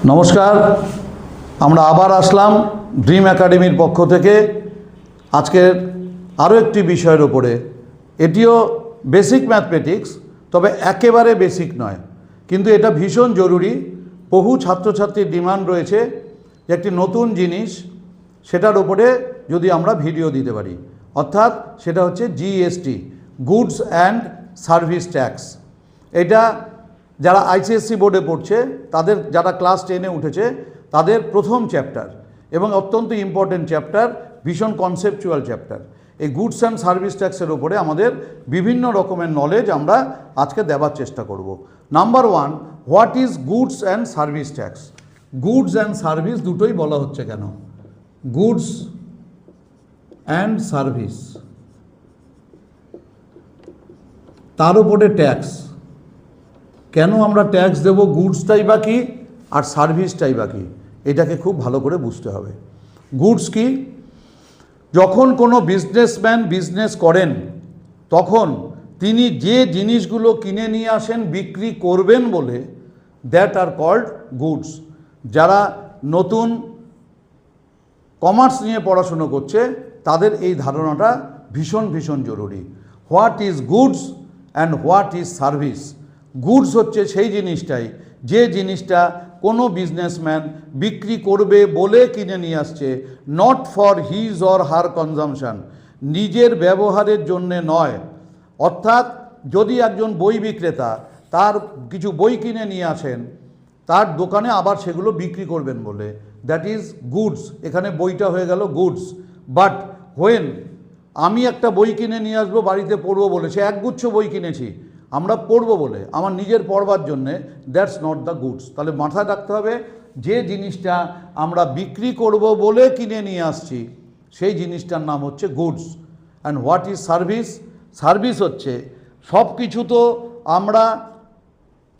নমস্কার, আমরা আবার আসলাম ড্রিম একাডেমির পক্ষ থেকে আজকের আরও একটি বিষয়ের উপরে। এটিও বেসিক ম্যাথমেটিক্স, তবে একেবারে বেসিক নয়, কিন্তু এটা ভীষণ জরুরি। বহু ছাত্রছাত্রীর ডিমান্ড রয়েছে যে একটি নতুন জিনিস, সেটার উপরে যদি আমরা ভিডিও দিতে পারি, অর্থাৎ সেটা হচ্ছে GST, goods and service tax. এটা যারা আইসিএসসি বোর্ডে পড়ছে, তাদের যারা ক্লাস 10-এ উঠেছে, তাদের প্রথম চ্যাপ্টার এবং অত্যন্ত ইম্পর্টেন্ট চ্যাপ্টার, ভীষণ কনসেপচুয়াল চ্যাপ্টার। এই গুডস অ্যান্ড সার্ভিস ট্যাক্সের উপরে আমাদের বিভিন্ন রকমের নলেজ আমরা আজকে দেওয়ার চেষ্টা করব। Number 1, what is goods and service tax? Goods and service দুটোই বলা হচ্ছে কেন? গুডস অ্যান্ড সার্ভিস, তার উপরে ট্যাক্স। কেন আমরা ট্যাক্স দেব? গুডসটাই বা কি আর সার্ভিসটাই বা কি, এটাকে খুব ভালো করে বুঝতে হবে। গুডস কি? যখন কোনো বিজনেসম্যান বিজনেস করেন, তখন তিনি যে জিনিসগুলো কিনে নিয়ে আসেন বিক্রি করবেন বলে, দ্যাট আর কল্ড গুডস। যারা নতুন কমার্স নিয়ে পড়াশুনো করছে, তাদের এই ধারণাটা ভীষণ ভীষণ জরুরি। What is goods and what is service? Goods হচ্ছে সেই জিনিসটাই, যে জিনিসটা কোনো বিজনেসম্যান বিক্রি করবে বলে কিনে নিয়ে আসছে, not for his or her consumption, নিজের ব্যবহারের জন্যে নয়। অর্থাৎ যদি একজন বই বিক্রেতা তার কিছু বই কিনে নিয়ে আসেন তার দোকানে, আবার সেগুলো বিক্রি করবেন বলে, দ্যাট ইজ গুডস। এখানে বইটা হয়ে গেল গুডস। বাট হোয়েন আমি একটা বই কিনে নিয়ে আসবো বাড়িতে পড়বো বলে, সে একগুচ্ছ বই কিনেছি আমরা পড়বো বলে, আমার নিজের পড়বার জন্যে, দ্যাটস নট দ্য গুডস। তাহলে মাথায় রাখতে হবে, যে জিনিসটা আমরা বিক্রি করব বলে কিনে নিয়ে আসছি, সেই জিনিসটার নাম হচ্ছে goods. And what is service? Service হচ্ছে সব কিছু তো আমরা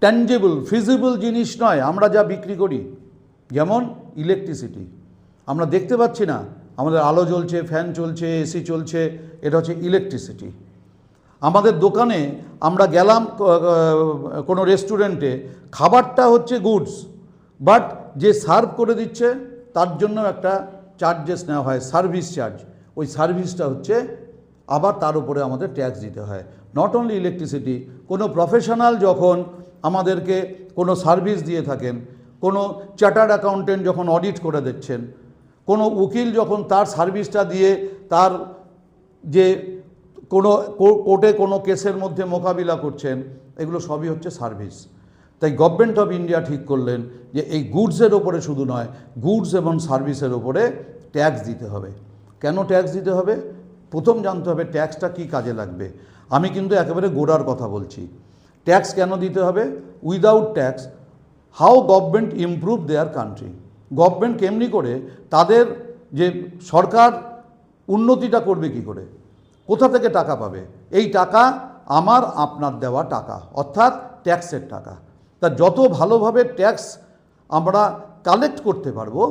ট্যাঞ্জেবল ফিজিবল জিনিস নয় আমরা যা বিক্রি করি। যেমন ইলেকট্রিসিটি, আমরা দেখতে পাচ্ছি না, আমাদের আলো জ্বলছে, ফ্যান চলছে, এসি চলছে, এটা হচ্ছে ইলেকট্রিসিটি। আমাদের দোকানে আমরা গেলাম কোনো রেস্টুরেন্টে, খাবারটা হচ্ছে গুডস, বাট যে সার্ভ করে দিচ্ছে তার জন্য একটা চার্জেস নেওয়া হয়, সার্ভিস চার্জ। ওই সার্ভিসটা হচ্ছে আবার তার উপরে আমাদের ট্যাক্স দিতে হয়। নট অনলি ইলেকট্রিসিটি, কোনো প্রফেশনাল যখন আমাদেরকে কোনো সার্ভিস দিয়ে থাকেন, কোনো চার্টার্ড অ্যাকাউন্টেন্ট যখন অডিট করে দিচ্ছেন, কোনো উকিল যখন তার সার্ভিসটা দিয়ে তার যে কোনো কোর্টে কোনো কেসের মধ্যে মোকাবিলা করছেন, এগুলো সবই হচ্ছে সার্ভিস। তাই গভর্নমেন্ট অফ ইন্ডিয়া ঠিক করলেন যে এই গুডসের ওপরে শুধু নয়, গুডস এবং সার্ভিসের ওপরে ট্যাক্স দিতে হবে। কেন ট্যাক্স দিতে হবে? প্রথম জানতে হবে ট্যাক্সটা কী কাজে লাগবে। আমি কিন্তু একেবারে গোড়ার কথা বলছি। ট্যাক্স কেন দিতে হবে? Without tax how government improve their country. Government কেমনি করে তাদের যে সরকার উন্নতিটা করবে কি করে, কোথা থেকে টাকা পাবে? এই টাকা আমার আপনার দেওয়া টাকা, অর্থাৎ ট্যাক্সের টাকা। তা যত ভালোভাবে ট্যাক্স আমরা কালেক্ট করতে পারবো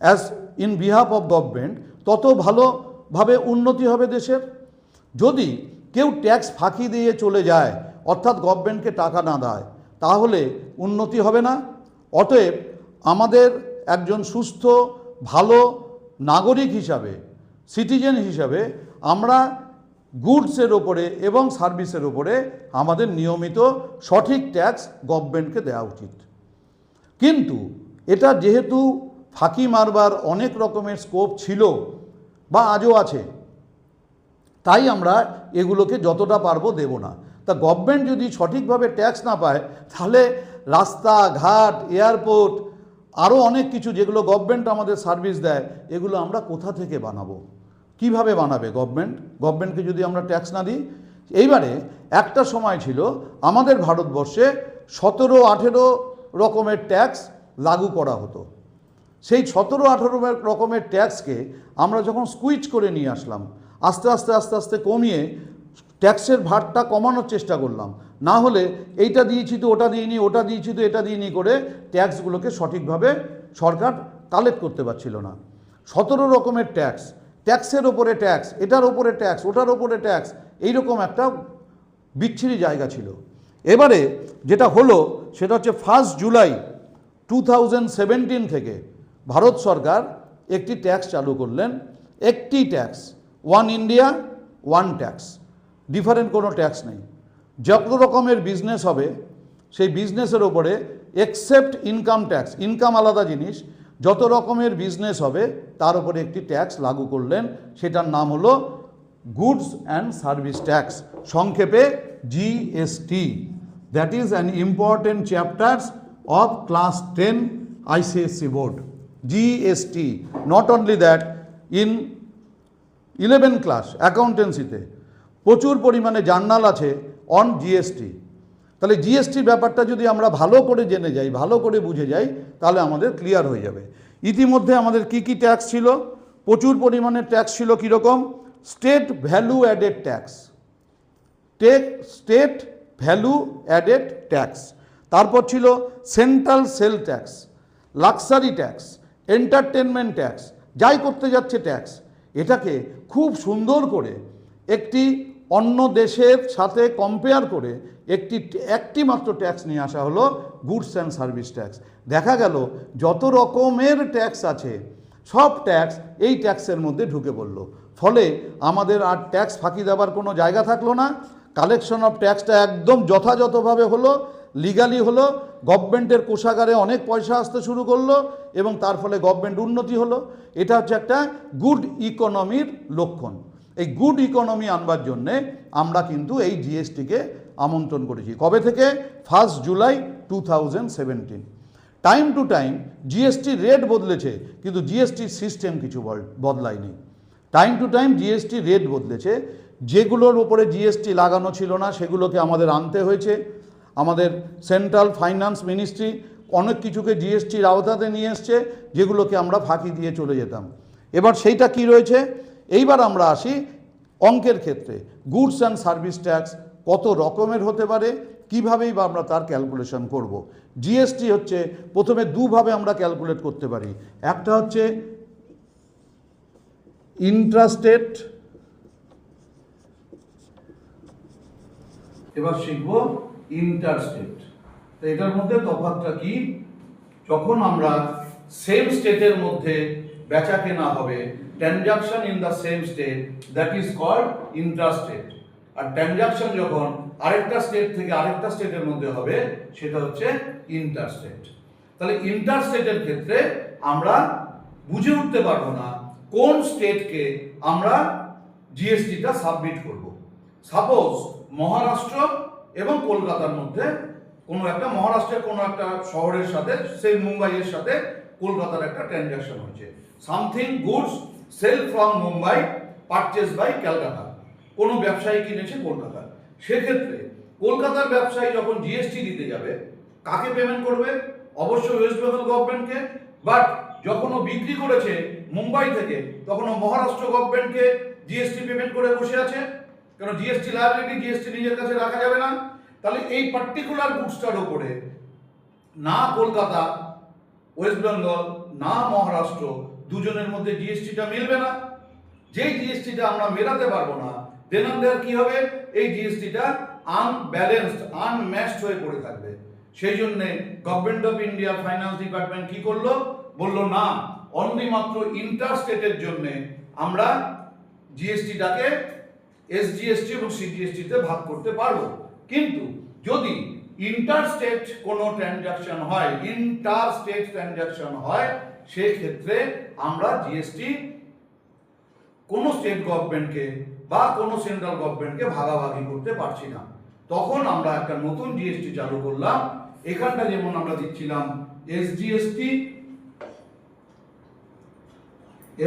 as in behalf of government, তত ভালোভাবে উন্নতি হবে দেশের। যদি কেউ ট্যাক্স ফাঁকি দিয়ে চলে যায়, অর্থাৎ গভর্নমেন্টকে টাকা না দেয়, তাহলে উন্নতি হবে না। অতএব আমাদের একজন সুস্থ ভালো নাগরিক হিসাবে, সিটিজেন হিসাবে, আমরা গুডসের ওপরে এবং সার্ভিসের ওপরে আমাদের নিয়মিত সঠিক ট্যাক্স গভর্নমেন্টকে দেওয়া উচিত। কিন্তু এটা যেহেতু ফাঁকি মারবার অনেক রকমের স্কোপ ছিল বা আজও আছে, তাই আমরা এগুলোকে যতটা পারবো দেব না। তা গভর্নমেন্ট যদি সঠিকভাবে ট্যাক্স না পায়, তাহলে রাস্তাঘাট, এয়ারপোর্ট, আরও অনেক কিছু যেগুলো গভর্নমেন্ট আমাদের সার্ভিস দেয়, এগুলো আমরা কোথা থেকে বানাবো? কিভাবে বানাবে গভর্নমেন্ট? গভর্নমেন্টকে যদি আমরা ট্যাক্স না দিই। এইবারে একটা সময় ছিল আমাদের ভারতবর্ষে 17-18 রকমের ট্যাক্স লাগু করা হতো। সেই 17-18 রকমের ট্যাক্সকে আমরা যখন স্কুইজ করে নিয়ে আসলাম, আস্তে আস্তে আস্তে আস্তে কমিয়ে ট্যাক্সের ভারটা কমানোর চেষ্টা করলাম। না হলে এইটা দিয়েছি তো ওটা দিইনি, ওটা দিয়েছি তো এটা দিইনি করে ট্যাক্সগুলোকে সঠিকভাবে সরকার কালেক্ট করতে পারছিল না। 17 রকমের ট্যাক্স, ট্যাক্সের ওপরে ট্যাক্স, এটার ওপরে ট্যাক্স, ওটার ওপরে ট্যাক্স, এইরকম একটা বিচ্ছিরি জায়গা ছিল। এবারে যেটা হলো সেটা হচ্ছে 1 জুলাই 2017 থেকে ভারত সরকার একটি ট্যাক্স চালু করলেন, একটি tax, one India one tax, different কোনো ট্যাক্স নেই। যত রকমের বিজনেস হবে সেই বিজনেসের ওপরে এক্সেপ্ট ইনকাম ট্যাক্স, ইনকাম আলাদা জিনিস, যত রকমের বিজনেস হবে তার উপরে একটি ট্যাক্স লাগু করলেন, সেটার নাম হলো গুডস অ্যান্ড সার্ভিস ট্যাক্স, সংক্ষেপে GST. That is an important chapters of class 10 ICSE board. GST, not only that, in 11 class অ্যাকাউন্টেন্সিতে প্রচুর পরিমাণে জার্নাল আছে অন জিএসটি। তাহলে জিএসটির ব্যাপারটা যদি আমরা ভালো করে জেনে যাই, ভালো করে বুঝে যাই, তাহলে আমাদের ক্লিয়ার হয়ে যাবে। ইতিমধ্যে আমাদের কি কি ট্যাক্স ছিল? প্রচুর পরিমাণে ট্যাক্স ছিল। কীরকম? State value added tax, state value added tax. তারপর ছিল central sell tax, luxury tax, entertainment tax, যাই করতে যাচ্ছে ট্যাক্স। এটাকে খুব সুন্দর করে একটি অন্য দেশের সাথে কম্পেয়ার করে একটি মাত্র ট্যাক্স নিয়ে আসা হলো গুডস অ্যান্ড সার্ভিস ট্যাক্স। দেখা গেল যত রকমের ট্যাক্স আছে সব ট্যাক্স এই ট্যাক্সের মধ্যে ঢুকে পড়লো। ফলে আমাদের আর ট্যাক্স ফাঁকি দেওয়ার কোনো জায়গা থাকলো না। কালেকশন অফ ট্যাক্সটা একদম যথাযথভাবে হলো, লিগালি হলো, গভর্নমেন্টের কোষাগারে অনেক পয়সা আসতে শুরু করলো এবং তার ফলে গভর্নমেন্ট উন্নতি হলো। এটা হচ্ছে একটা গুড ইকোনমির লক্ষণ। এই গুড ইকোনমি আনবার জন্যে আমরা কিন্তু এই জিএসটিকে আমন্ত্রণ করেছি। কবে থেকে? 1 July 2017। Time to time GST rate বদলেছে, কিন্তু জিএসটির সিস্টেম কিছু বদলায়নি। Time to time GST rate বদলেছে। যেগুলোর উপরে জিএসটি লাগানো ছিল না সেগুলোকে আমাদের আনতে হয়েছে। আমাদের সেন্ট্রাল ফাইন্যান্স মিনিস্ট্রি অনেক কিছুকে জিএসটির আওতাতে নিয়ে এসছে, যেগুলোকে আমরা ফাঁকি দিয়ে চলে যেতাম। এবার সেইটা কি রয়েছে? এইবার আমরা আসি অঙ্কের ক্ষেত্রে। গুডস অ্যান্ড সার্ভিস ট্যাক্স কত রকমের হতে পারে, কীভাবেই বা আমরা তার ক্যালকুলেশন করব। জিএসটি হচ্ছে প্রথমে দুভাবে আমরা ক্যালকুলেট করতে পারি। একটা হচ্ছে ইন্ট্রাস্টেট, এবার শিখব ইন্টারস্টেট। তো এটার মধ্যে তফাৎটা কি? যখন আমরা সেম স্টেটের মধ্যে বেচা কেনা হবে, transaction in the same state, that is called intrastate. আর ট্রানজাকশন যখন আরেকটা স্টেট থেকে আরেকটা স্টেটের মধ্যে হবে সেটা হচ্ছে ইন্টারস্টেট। তাহলে ইন্টারস্টেটের ক্ষেত্রে আমরা বুঝে উঠতে পারবো না কোন স্টেটকে আমরা জিএসটিটা সাবমিট করব। সাপোজ মহারাষ্ট্র এবং কলকাতার মধ্যে কোনো একটা, মহারাষ্ট্রের কোনো একটা শহরের সাথে, সেই মুম্বাইয়ের সাথে কলকাতার একটা ট্রানজাকশন হয়েছে। Something goods sell from Mumbai purchase by Calcutta, কোনো ব্যবসায়ী কিনেছে কলকাতা। সেক্ষেত্রে কলকাতার ব্যবসায়ী যখন জিএসটি দিতে যাবে কাকে পেমেন্ট করবে? অবশ্যই ওয়েস্ট বেঙ্গল গভর্নমেন্টকে। বাট যখন ও বিক্রি করেছে মুম্বাই থেকে তখন ও মহারাষ্ট্র গভর্নমেন্টকে জিএসটি পেমেন্ট করে বসে আছে, কারণ জিএসটি লায়াবিলিটি, জিএসটি নিজের কাছে রাখা যাবে না। তাহলে এই পার্টিকুলার গুডসটার উপরে না কলকাতা, ওয়েস্ট বেঙ্গল, না মহারাষ্ট্র, দুজনের মধ্যে জিএসটিটা মিলবে না। যেই জিএসটিটা আমরা মেলাতে পারবো না, দেন দেয়ার কি হবে? এই জিএসটিটা আনব্যালেন্সড, আনম্যাচড হয়ে পড়ে থাকবে। সেই জন্য government of India finance department কি করলো? বললো না, অনলি মাত্র ইন্টারস্টেটের জন্য আমরা জিএসটিটাকে এসজিএসটি এবং সিজিএসটিতে ভাগ করতে পারবো। কিন্তু যদি ইন্টারস্টেট কোনো ট্রানজাকশন হয়, ইন্টারস্টেট ট্রানজাকশন হয়, সেক্ষেত্রে আমরা জিএসটি কোনো স্টেট গভর্নমেন্টকে বা কোনো সেন্ট্রাল গভর্নমেন্টকে ভাগাভাগি করতে পারছি না। তখন আমরা একটা নতুন জিএসটি চালু করলাম। এখানটা যেমন আমরা দিচ্ছিলাম এসজিএসটি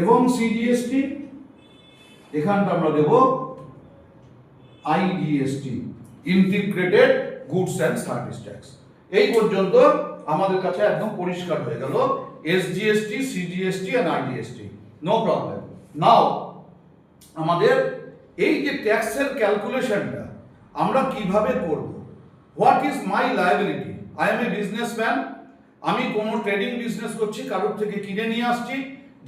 এবং সিজিএসটি, এখানটা আমরা দেব IGST, integrated goods and service tax. এই পর্যন্ত আমাদের কাছে একদম পরিষ্কার হয়ে গেল SGST, CGST and IGST, no problem. Now আমাদের এই যে ট্যাক্সের ক্যালকুলেশনটা আমরা কিভাবে করব? What is my liability? I am a businessman, আমি কোনো ট্রেডিং বিজনেস করছি, কারোর থেকে কিনে নিয়ে আসছি,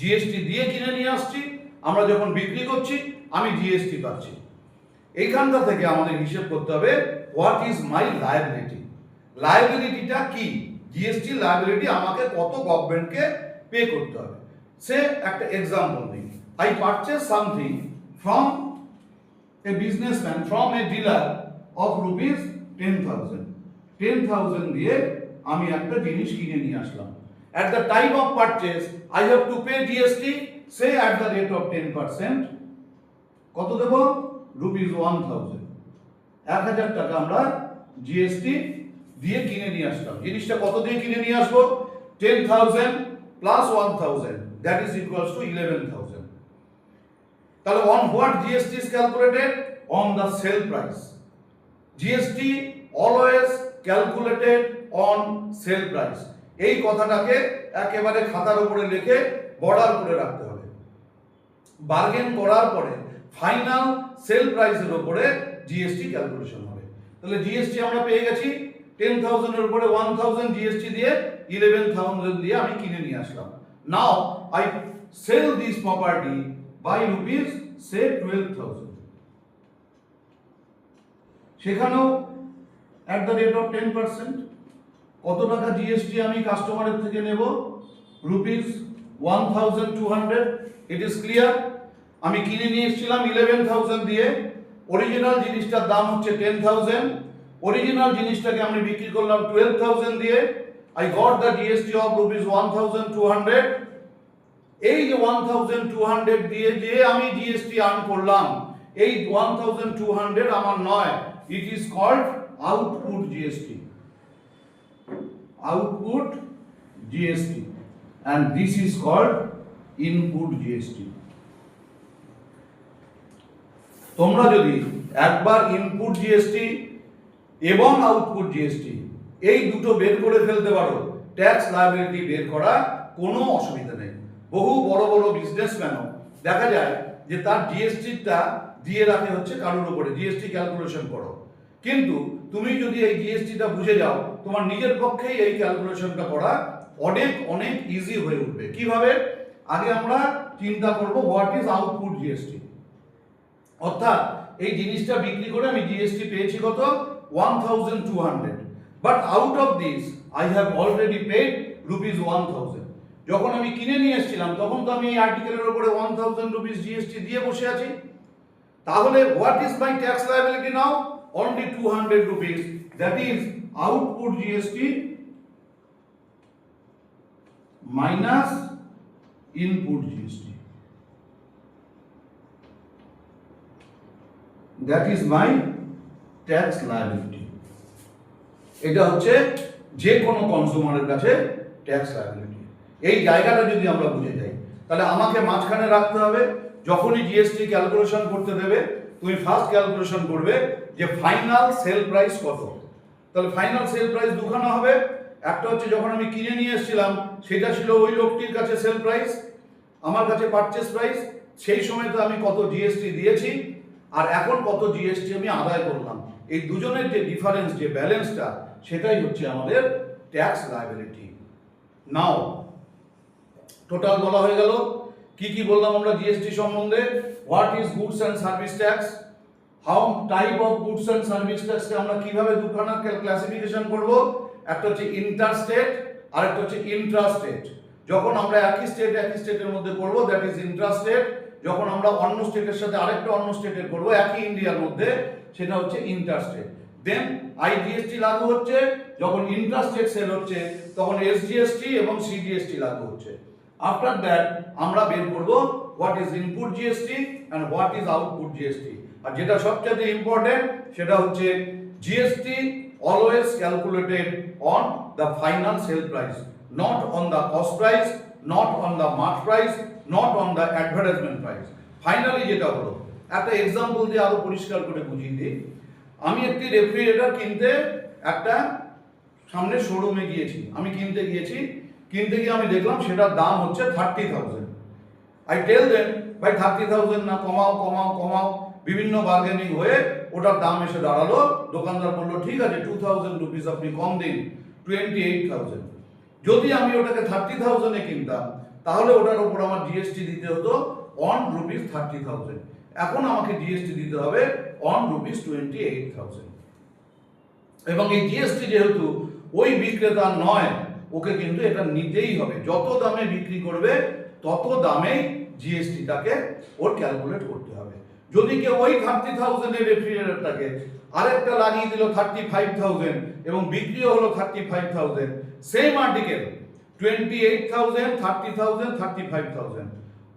জিএসটি দিয়ে কিনে নিয়ে আসছি, আমরা যখন বিক্রি করছি আমি জিএসটি পাচ্ছি। এইখানটা থেকে আমাদের হিসেব করতে হবে হোয়াট ইজ মাই লায়াবিলিটি। লায়াবিলিটিটা কি? জিএসটি লায়াবিলিটি আমাকে কত গভর্নমেন্টকে পে করতে হবে। সে একটা এক্সাম্পল দিই, I purchase something from a businessman, from a dealer of rupees 10,000 দিয়ে আমি একটা জিনিস কিনে নিয়ে আসলাম। At the time of purchase, I have to pay GST, say at the rate of 10%. কত দেব? রুপিস 1,000। 1,000 টাকা আমরা জিএসটি দিয়ে কিনে নিয়ে আসলাম। জিনিসটা কত দিয়ে কিনে নিয়ে আসবো? 10,000 plus 1,000, that is equals to 11,000. তাহলে on what GST is calculated? On the sale price. GST always calculated on sale price. এই কথাটাকে একেবারে খাতার উপরে লিখে বর্ডার করে রাখতে হবে। বার্গেন করার পরে ফাইনাল সেল প্রাইসের উপরে জিএসটি ক্যালকুলেশন হবে। তাহলে জিএসটি আমরা পেয়ে গেছি 10,000 এর উপরে 1,000 জিএসটি দিয়ে 11,000 দিয়ে আমি কিনে নিয়ে আসলাম। Now I sell this property by rupees say 12,000। সেখানেও অ্যাট দ্য রেট অফ 10%। কত টাকা জিএসটি আমি কাস্টমারের থেকে নেব? রুপিস 1,200। It is clear. আমি কিনে নিয়ে এসেছিলাম 11,000 দিয়ে, অরিজিনাল জিনিসটার দাম হচ্ছে 10,000, অরিজিনাল জিনিসটাকে আমি বিক্রি করলাম 12,000 দিয়ে। I got the GST of rupees 1,200। এই যে 1,200 দিয়ে যে আমি জিএসটি আর্ন করলাম, এই 1,200 আমার নয়, it is called output GST. output GST, and this is called input GST. তোমরা যদি একবার ইনপুট জিএসটি এবং আউটপুট জিএসটি এই দুটো বের করে ফেলতে পারো, ট্যাক্স লায়াবিলিটি বের করা কোনো অসুবিধা নেই। বহু বড় বড় বিজনেসম্যানও দেখা যায় যে তার জিএসটিটা দিয়ে রাখে হচ্ছে কারোর উপরে, জিএসটি ক্যালকুলেশন করো, কিন্তু তুমি যদি এই জিএসটিটা বুঝে যাও, তোমার নিজের পক্ষেই এই ক্যালকুলেশনটা করা অনেক অনেক ইজি হয়ে উঠবে। কিভাবে? আগে আমরা চিন্তা করব হোয়াট ইজ আউটপুট জিএসটি। অর্থাৎ এই জিনিসটা বিক্রি করে আমি জিএসটি পেয়েছি কত? 1,200, but out of this I have already paid rupees 1,000। যখন আমি কিনে নিয়ে এসেছিলাম তখন তো আমি এই আর্টিকেলের উপরে 1,000 রুপিস জিএসটি দিয়ে বসে আছি। তাহলে what is my tax liability now? Only 200 rupees, that is output GST minus input GST. That is my tax liability. এটা হচ্ছে যে কোনো কনজিউমারের কাছে ট্যাক্স লায়াবিলিটি। এই জায়গাটা যদি আমরা বুঝে যাই, তাহলে আমাকে মাঝখানে রাখতে হবে, যখনই জিএসটি ক্যালকুলেশন করতে দেবে তুমি ফার্স্ট ক্যালকুলেশন করবে যে ফাইনাল সেল প্রাইস কত। তাহলে ফাইনাল সেল প্রাইস দুখানা হবে, একটা হচ্ছে যখন আমি কিনে নিয়ে এসেছিলাম সেটা ছিল ওই লোকটির কাছে সেল প্রাইস, আমার কাছে পারচেস প্রাইস, সেই সময় তো আমি কত জিএসটি দিয়েছি আর এখন কত জিএসটি আমি আদায় করলাম, এই দুজনের যে ডিফারেন্স, যে ব্যালেন্সটা, সেটাই হচ্ছে আমাদের ট্যাক্স লায়াবিলিটি। নাও টোটাল বলা হয়ে গেল। কি কি বললাম আমরা জিএসটি সম্বন্ধে? What is goods and service tax, how type of goods and service ট্যাক্সকে আমরা কিভাবে দুখানা ক্লাসিফিকেশন করব, একটা হচ্ছে ইন্টার স্টেট আর একটা হচ্ছে ইন্ট্রা স্টেট। যখন আমরা একই স্টেটের মধ্যে করব দ্যাট ইজ ইন্ট্রা স্টেট, যখন আমরা অন্য স্টেটের সাথে আরেকটা অন্য স্টেটের করব একই ইন্ডিয়ার মধ্যে, সেটা হচ্ছে ইন্টার স্টেট। দেন আইজিএসটি লাগু হচ্ছে, যখন ইন্ট্রা স্টেট সেল হচ্ছে তখন এসজিএসটি এবং সিজিএসটি লাগু হচ্ছে। আফটার দ্যাট আমরা বের করব what is input GST and what is output GST. আর যেটা সবচেয়ে ইম্পর্টেন্ট সেটা হচ্ছে GST always calculated on the final sale price, not on the cost price, not on the mark price, not on the advertisement price. Finally যেটা হলো, একটা example দিয়ে আরো পরিষ্কার করে বুঝিয়ে দিই। আমি একটি রেফ্রিজারেটর কিনতে একটা সামনে শোরুমে গিয়েছি, আমি কিনতে গিয়ে আমি দেখলাম সেটার দাম হচ্ছে 30,000। আই টেল দেম ভাই 30,000 না, কমাও কমাও কমাও, বিভিন্ন বার্গেনিং হয়ে ওটার দাম এসে দাঁড়ালো, দোকানদার বললো ঠিক আছে 2,000 রুপিস আপনি কম দিন, 28,000। যদি আমি ওটাকে 30,000 এ কিনতাম তাহলে ওটার উপর আমার জিএসটি দিতে হতো অন রুপিস 30,000, এখন আমাকে জিএসটি দিতে হবে অন রুপিস 28,000। এবং এই জিএসটি যেহেতু ওই বিক্রেতা নয়, ওকে কিন্তু এটা নিতেই হবে। যত দামে বিক্রি করবে তত দামেই জিএসটিটাকে ওর ক্যালকুলেট করতে হবে। যদি কেউ ওই 30,000 এর রেফ্রিজারেটরটাকে আরেকটা লাগিয়ে দিল 35,000 এবং বিক্রিও হলো 35,000, same article 28,000, 30,000, 35,000,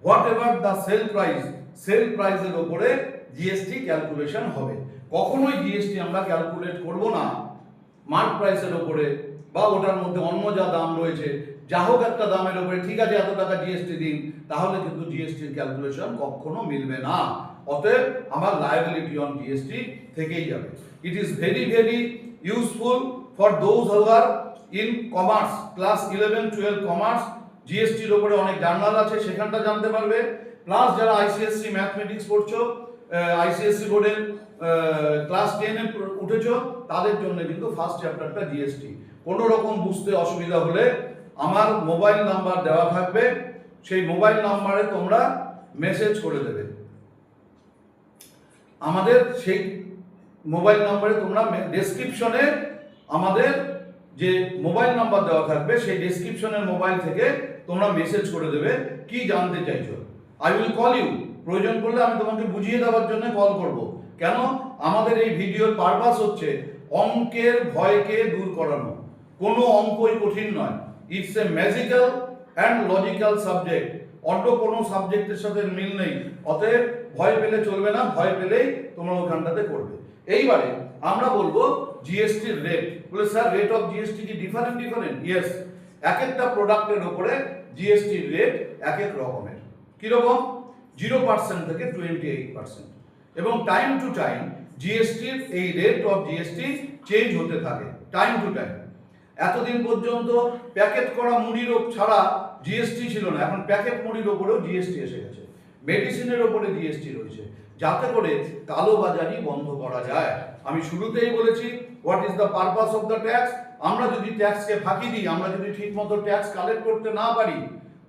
whatever the sale প্রাইসের ওপরে জিএসটি ক্যালকুলেশন হবে। কখনোই জিএসটি আমরা ক্যালকুলেট করব না মার্ক প্রাইসের ওপরে বা ওটার মধ্যে অন্য যা দাম রয়েছে, যা হোক একটা দামের ওপরে ঠিক আছে এত টাকা জিএসটি দিন, তাহলে কিন্তু জিএসটির ক্যালকুলেশন কখনো মিলবে না। অতএব আমার লায়াবিলিটি অন জিএসটি থেকেই যাবে। It is very very useful for those who are in commerce, class 11, 12 commerce. জিএসটির ওপরে অনেক জার্নাল আছে, সেখানটা জানতে পারবে। প্লাস যারা আইসিএসসি ম্যাথমেটিক্স পড়ছো, আইসিএসসি বোর্ডের ক্লাস 10 এ উঠেছো, তাদের জন্য কিন্তু ফার্স্ট চ্যাপ্টারটা জিএসটি। কোনো রকম বুঝতে অসুবিধা হলে আমার মোবাইল নাম্বার দেওয়া থাকবে, সেই মোবাইল নাম্বারে তোমরা মেসেজ করে দেবে। আমাদের সেই মোবাইল নাম্বারে তোমরা ডেসক্রিপশনে আমাদের যে মোবাইল নাম্বার দেওয়া থাকবে, সেই ডেসক্রিপশনের মোবাইল থেকে তোমরা মেসেজ করে দেবে কি জানতে চাইছো। আই উইল কল ইউ, প্রয়োজন পড়লে আমি তোমাকে বুঝিয়ে দেওয়ার জন্য কল করব। কেন? আমাদের এই ভিডিওর পারপাস হচ্ছে অঙ্কের ভয়কে দূর করানো। কোনো অঙ্কই কঠিন নয়, it's a magical and logical subject. অন্য কোনো সাবজেক্টের সাথে মিল নেই, অতএব ভয় পেলে চলবে না, ভয় পেলেই তোমরা ওখানটাতে করবে। এইবারে আমরা বলবো জিএসটির রেট। বলে স্যার রেট অফ জিএসটি কি ডিফারেন্ট? ইয়েস, এক একটা প্রোডাক্টের উপরে জিএসটির রেট এক এক রকমের। কিরকম? 0% থেকে 28%। এবং টাইম টু টাইম জিএসটির এই রেট অফ জিএসটি চেঞ্জ হতে থাকে টাইম টু টাইম। এতদিন পর্যন্ত প্যাকেট করা মুড়ির ছাড়া জিএসটি ছিল না, এখন প্যাকেট মুড়ির ওপরেও জিএসটি এসে গেছে। মেডিসিনের ওপরে জিএসটি রয়েছে, যাতে করে কালোবাজারি বন্ধ করা যায়। আমি শুরুতেই বলেছি what is the purpose of the tax. আমরা যদি ট্যাক্সকে ফাঁকি দিই, আমরা যদি ঠিক মতো ট্যাক্স কালেক্ট করতে না পারি,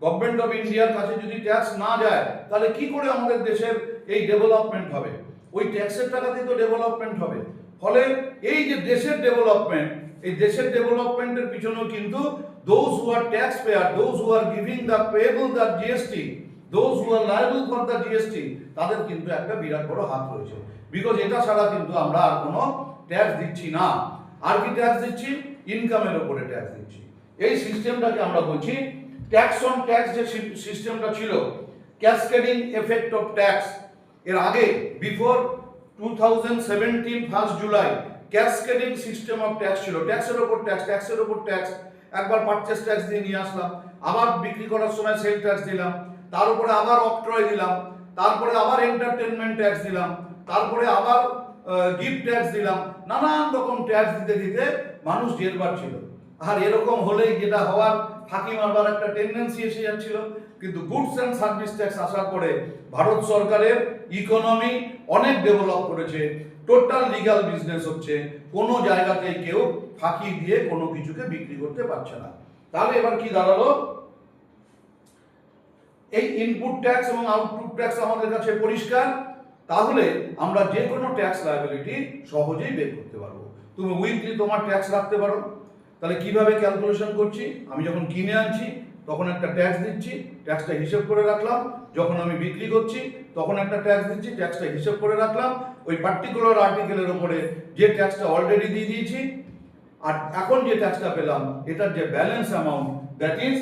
গভর্নমেন্ট অফ ইন্ডিয়ার কাছে যদি ট্যাক্স না যায়, তাহলে কি করে আমাদের দেশের এই ডেভেলপমেন্ট হবে? ওই ট্যাক্সের টাকাতেই তো ডেভেলপমেন্ট হবে। ফলে এই যে দেশের ডেভেলপমেন্ট, এই দেশের ডেভেলপমেন্টের পিছনেও কিন্তু those who are taxpayer, those who are giving the payable the GST, those who are liable for the GST, তাদের কিন্তু একটা বিরাট বড় হাত রয়েছে। বিকজ এটা ছাড়া কিন্তু আমরা আর কোনো ট্যাক্স দিচ্ছি না। আর কি ট্যাক্স দিচ্ছি? ইনকামের উপরে ট্যাক্স দিচ্ছি। এই সিস্টেমটাকে আমরা বলছি ট্যাক্স অন ট্যাক্স। যে সিস্টেমটা ছিল ক্যাসকেডিং এফেক্ট অফ ট্যাক্স, এর আগে before 2017 1 July cascading system of tax ছিল। ট্যাক্সের ওপর ট্যাক্স, ট্যাক্সের ওপর ট্যাক্স। একবার পারচেস ট্যাক্স দিয়ে নিয়ে আসলাম, আবার বিক্রি করার সময় সেল ট্যাক্স দিলাম, তার উপরে আবার অক্ট্রয় দিলাম, তারপরে আবার এন্টারটেনমেন্ট ট্যাক্স দিলাম, তারপরে আবার গিফট ট্যাক্স দিলাম। নানান রকম ট্যাক্স দিতে দিতে মানুষ জেরবার ছিল। আর এরকম হলেই যেটা হওয়ার, ফাঁকি মারবার একটা টেন্ডেন্সি এসে যাচ্ছিল। কিন্তু গুডস অ্যান্ড সার্ভিস ট্যাক্স আসার পরে ভারত সরকারের ইকোনমি অনেক ডেভেলপ করেছে, টোটাল লিগ্যাল বিজনেস হচ্ছে, কোনো জায়গাতে কেউ ফাঁকি দিয়ে কোনো কিছুকে বিক্রি করতে পারছে না। তাহলে এবার কি দাঁড়ালো? এই ইনপুট ট্যাক্স এবং আউটপুট ট্যাক্স আমাদের কাছে পরিষ্কার। তাহলে আমরা যে কোনো ট্যাক্স লায়াবিলিটি সহজেই বের করতে পারবো। তুমি উইকলি তোমার ট্যাক্স রাখতে পারো। তাহলে কিভাবে ক্যালকুলেশন করছি? আমি যখন কিনে আনছি তখন একটা ট্যাক্স দিচ্ছি, ট্যাক্সটা হিসেব করে রাখলাম। যখন আমি বিক্রি করছি তখন একটা ট্যাক্স দিচ্ছি, ট্যাক্সটা হিসেব করে রাখলাম। ওই পার্টিকুলার আর্টিকেলের উপরে যে ট্যাক্সটা অলরেডি দিয়ে দিয়েছি, আর এখন যে ট্যাক্সটা পেলাম এটার যে balance amount, that is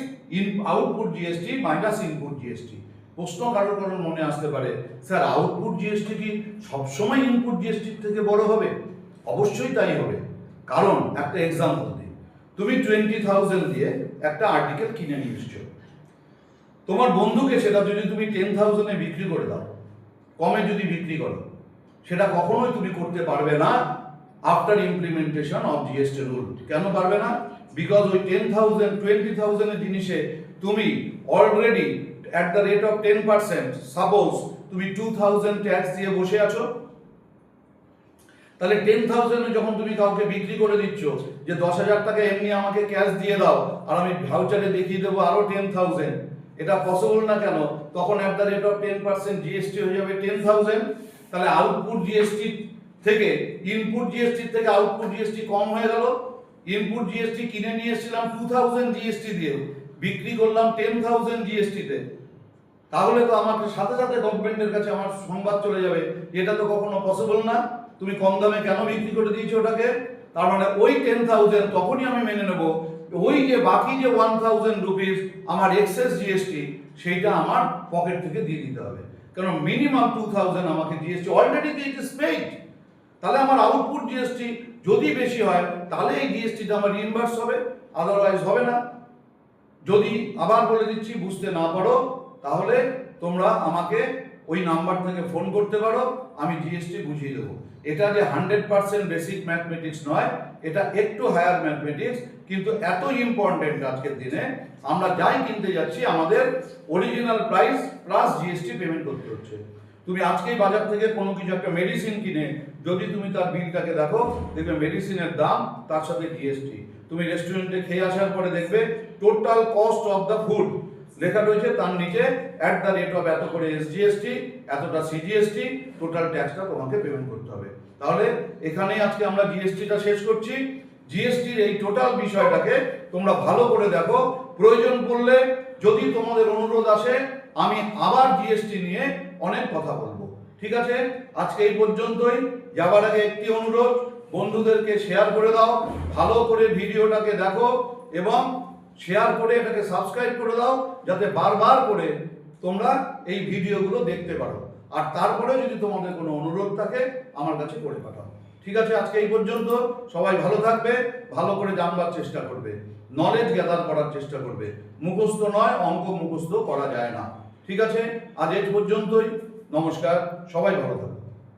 output GST minus input GST. প্রশ্ন কারোর কারোর মনে আসতে পারে, স্যার আউটপুট জিএসটি কি সবসময় ইনপুট জিএসটির থেকে বড় হবে? অবশ্যই তাই হবে। কারণ একটা এক্সাম্পল দিই, তুমি 20,000 দিয়ে একটা আর্টিকেল কিনে নিয়ে এসছো, তোমার বন্ধুকে সেটা যদি তুমি 10,000 এ বিক্রি করে দাও, কমে যদি বিক্রি করো, সেটা কখনোই তুমি করতে পারবে না after implementation of GST rule. কেন পারবে না? বিকজ ওই 10,000 20,000 এর জিনিসে তুমি already at the rate of 10%, suppose তুমি 2,000 ট্যাক্স দিয়ে বসে আছো। তাহলে 10,000 যখন তুমি কাউকে বিক্রি করে দিচ্ছ যে 10,000 টাকা এমনি আমাকে ক্যাশ দিয়ে দাও আর আমি ভাউচারে দেখিয়ে দেবো আরো 10,000, এটা পসিবল না। কেন? তখন at the rate of 10% GST হয়ে যাবে 10,000। তাহলে আউটপুট জিএসটি থেকে, ইনপুট জিএসটি থেকে আউটপুট জিএসটি কম হয়ে গেল। ইনপুট জিএসটি কিনে নিয়ে এসেছিলাম 2000 জিএসটি দিয়ে, বিক্রি করলাম 10,000 জিএসটিতে, তাহলে তো আমাকে সাথে সাথে গভর্নমেন্টের কাছে আমার সংবাদ চলে যাবে, এটা তো কখনো পসিবল না, তুমি কম দামে কেন বিক্রি করে দিয়েছো ওটাকে। তার মানে ওই 10,000 তখনই আমি মেনে নেব, ওই যে বাকি যে 1,000 রুপিস আমার এক্সেস জিএসটি, সেইটা আমার পকেট থেকে দিয়ে দিতে হবে, কারণ মিনিমাম 2,000 আমাকে GST already it is paid. তাহলে আমার আউটপুট জিএসটি যদি বেশি হয় তাহলে এই জিএসটিটা আমার রিইম্বার্স হবে, আদারওয়াইজ হবে না। যদি আবার বলে দিচ্ছি বুঝতে না পারো তাহলে তোমরা আমাকে ওই নাম্বার থেকে ফোন করতে পারো, আমি জিএসটি বুঝিয়ে দেবো। এটা যে 100% বেসিক ম্যাথমেটিক্স নয়, এটা একটু হায়ার ম্যাথমেটিক্স, কিন্তু এত ইম্পর্টেন্ট আজকের দিনে আমরা যাই কিনতে যাচ্ছি আমাদের original price plus GST payment করতে হচ্ছে। তুমি আজকেই বাজার থেকে কোনো কিছু একটা মেডিসিন কিনে যদি তুমি তার বিলটাকে দেখো, দেখবে মেডিসিনের দাম তার সাথে জিএসটি। তুমি রেস্টুরেন্টে খেয়ে আসার পরে দেখবে total cost of the food লেখা রয়েছে, তার নিচে @ এত করে এসজিএসটি, এতটা সিজিএসটি, টোটাল ট্যাক্সটা তোমাকে পেমেন্ট করতে হবে। তাহলে এখানেই আজকে আমরা জিএসটিটা শেষ করছি। জিএসটির এই টোটাল বিষয়টাকে তোমরা ভালো করে দেখো, প্রয়োজন পড়লে যদি তোমাদের অনুরোধ আসে আমি আবার জিএসটি নিয়ে অনেক কথা বলবো। ঠিক আছে, আজকে এই পর্যন্তই। যাবার আগে একটি অনুরোধ, বন্ধুদেরকে শেয়ার করে দাও, ভালো করে ভিডিওটাকে দেখো এবং শেয়ার করে এটাকে সাবস্ক্রাইব করে দাও, যাতে বারবার করে তোমরা এই ভিডিওগুলো দেখতে পারো। আর তারপরে যদি তোমাদের কোনো অনুরোধ থাকে আমার কাছে করে পাঠাও। ঠিক আছে, আজকে এই পর্যন্ত। সবাই ভালো থাকবে, ভালো করে জানবার চেষ্টা করবে, নলেজ গ্যাদার করার চেষ্টা করবে। মুখস্থ নয়, অঙ্ক মুখস্থ করা যায় না। ঠিক আছে, আজ এই পর্যন্তই। নমস্কার, সবাই ভালো থাকবে।